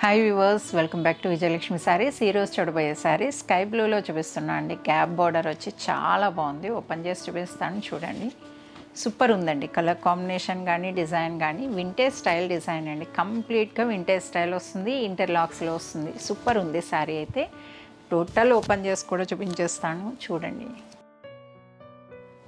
Hi viewers, welcome back to Vijayalakshmi saris. ఈరోజు చూడబోయే sari sky బ్లూలో చూపిస్తున్నా అండి. గ్యాప్ బార్డర్ వచ్చి చాలా బాగుంది. ఓపెన్ చేసి చూపిస్తాను చూడండి. సూపర్ ఉందండి. కలర్ కాంబినేషన్ కానీ డిజైన్ కానీ వింటేజ్ స్టైల్ డిజైన్ అండి. కంప్లీట్గా వింటేజ్ స్టైల్ వస్తుంది, ఇంటర్లాక్స్లో వస్తుంది. సూపర్ ఉంది శారీ అయితే. టోటల్ ఓపెన్ చేసి కూడా చూపించేస్తాను చూడండి.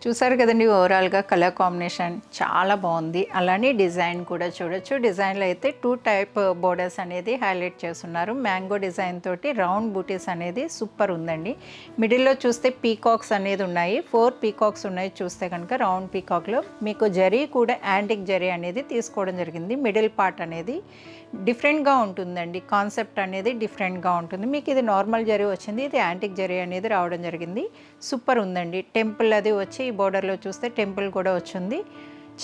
చూసారు కదండి, ఓవరాల్గా కలర్ కాంబినేషన్ చాలా బాగుంది. అలానే డిజైన్ కూడా చూడొచ్చు. డిజైన్లో అయితే 2 టైప్ బోర్డర్స్ అనేది హైలైట్ చేస్తున్నారు. మ్యాంగో డిజైన్ తోటి రౌండ్ బూటీస్ అనేది సూపర్ ఉందండి. మిడిల్లో చూస్తే పీకాక్స్ అనేది ఉన్నాయి. 4 పీకాక్స్ ఉన్నాయి. చూస్తే కనుక రౌండ్ పీకాక్లో మీకు జరీ కూడా యాంటిక్ జరీ అనేది తీసుకోవడం జరిగింది. మిడిల్ పార్ట్ అనేది డిఫరెంట్గా ఉంటుందండి. కాన్సెప్ట్ అనేది డిఫరెంట్గా ఉంటుంది. మీకు ఇది నార్మల్ జరీ వచ్చింది, ఇది యాంటిక్ జరీ అనేది రావడం జరిగింది. సూపర్ ఉందండి. టెంపుల్ అది వచ్చి ఈ బోర్డర్లో చూస్తే టెంపుల్ కూడా వచ్చింది.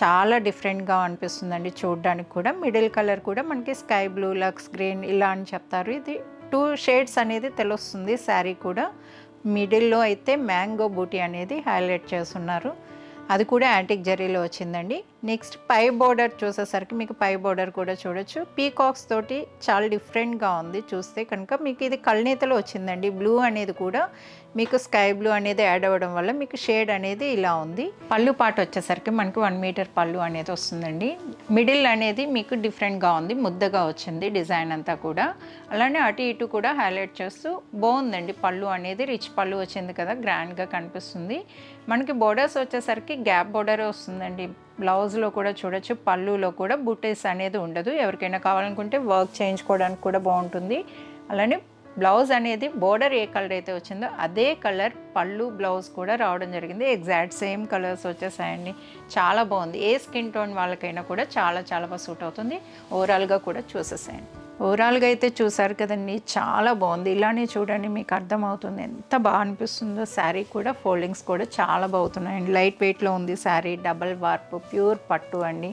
చాలా డిఫరెంట్గా అనిపిస్తుందండి చూడడానికి కూడా. మిడిల్ కలర్ కూడా మనకి స్కై బ్లూ, లక్స్ గ్రీన్ ఇలా అని చెప్తారు. ఇది 2 షేడ్స్ అనేది తెలుస్తుంది శారీ కూడా. మిడిల్లో అయితే మ్యాంగో బూటీ అనేది హైలైట్ చేస్తున్నారు. అది కూడా యాంటిక్ జరీలో వచ్చిందండి. నెక్స్ట్ పై బోర్డర్ చూసేసరికి మీకు పై బోర్డర్ కూడా చూడొచ్చు. పీకాక్స్ తోటి చాలా డిఫరెంట్గా ఉంది. చూస్తే కనుక మీకు ఇది కల్నేతలో వచ్చిందండి. బ్లూ అనేది కూడా మీకు స్కై బ్లూ అనేది యాడ్ అవ్వడం వల్ల మీకు షేడ్ అనేది ఇలా ఉంది. పళ్ళు పాటు వచ్చేసరికి మనకి 1 మీటర్ పళ్ళు అనేది వస్తుందండి. మిడిల్ అనేది మీకు డిఫరెంట్గా ఉంది, ముద్దగా వచ్చింది డిజైన్ అంతా కూడా. అలానే అటు ఇటు కూడా హైలైట్ చేస్తూ బాగుందండి. పళ్ళు అనేది రిచ్ పళ్ళు వచ్చింది కదా, గ్రాండ్గా కనిపిస్తుంది. మనకి బోర్డర్స్ వచ్చేసరికి గ్యాప్ బోర్డర్ వస్తుందండి. బ్లౌజ్లో కూడా చూడొచ్చు, పళ్ళులో కూడా బుటీస్ అనేది ఉండదు. ఎవరికైనా కావాలనుకుంటే వర్క్ చేయించుకోవడానికి కూడా బాగుంటుంది. అలానే బ్లౌజ్ అనేది బోర్డర్ ఏ కలర్ అయితే వచ్చిందో అదే కలర్ పళ్ళు బ్లౌజ్ కూడా రావడం జరిగింది. ఎగ్జాక్ట్ సేమ్ కలర్స్ వచ్చేసాయండి. చాలా బాగుంది. ఏ స్కిన్ టోన్ వాళ్ళకైనా కూడా చాలా చాలా బాగా సూట్ అవుతుంది. ఓవరాల్గా కూడా చూసేసాయండి. ఓవరాల్గా అయితే చూసారు కదండి, చాలా బాగుంది. ఇలానే చూడండి, మీకు అర్థమవుతుంది ఎంత బాగా అనిపిస్తుందో. శారీ కూడా ఫోల్డింగ్స్ కూడా చాలా బాగుతున్నాయండి. లైట్ వెయిట్లో ఉంది శారీ. డబల్ వార్ప్ ప్యూర్ పట్టు అండి.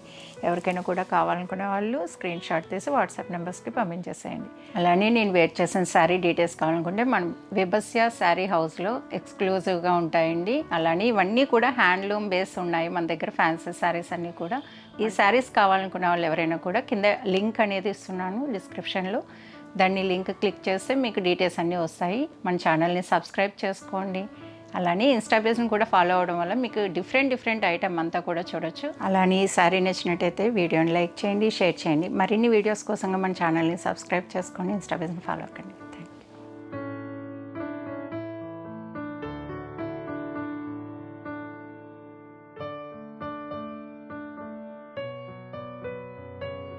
ఎవరికైనా కూడా కావాలనుకునే వాళ్ళు స్క్రీన్ షాట్ తీసి వాట్సాప్ నెంబర్స్కి పంపించేసేయండి. అలానే నేను వెయిట్ చేసిన శారీ డీటెయిల్స్ కావాలనుకుంటే మనం విబస్య శారీ హౌస్లో ఎక్స్క్లూజివ్గా ఉంటాయండి. అలానే ఇవన్నీ కూడా హ్యాండ్లూమ్ బేస్ ఉన్నాయి మన దగ్గర. ఫ్యాన్సీ శారీస్ అన్నీ కూడా. ఈ శారీస్ కావాలనుకునే వాళ్ళు ఎవరైనా కూడా కింద లింక్ అనేది ఇస్తున్నాను డిస్క్రిప్షన్లో. దాన్ని లింక్ క్లిక్ చేస్తే మీకు డీటెయిల్స్ అన్నీ వస్తాయి. మన ఛానల్ని సబ్స్క్రైబ్ చేసుకోండి. అలానే ఇన్స్టా పేజ్ని కూడా ఫాలో అవ్వడం వల్ల మీకు డిఫరెంట్ ఐటమ్ అంతా కూడా చూడొచ్చు. అలానే ఈ శారీ నచ్చినట్టయితే వీడియోని లైక్ చేయండి, షేర్ చేయండి. మరిన్ని వీడియోస్ కోసంగా మన ఛానల్ని సబ్స్క్రైబ్ చేసుకొని ఇన్స్టా పేజ్ని ఫాలో అవ్వండి.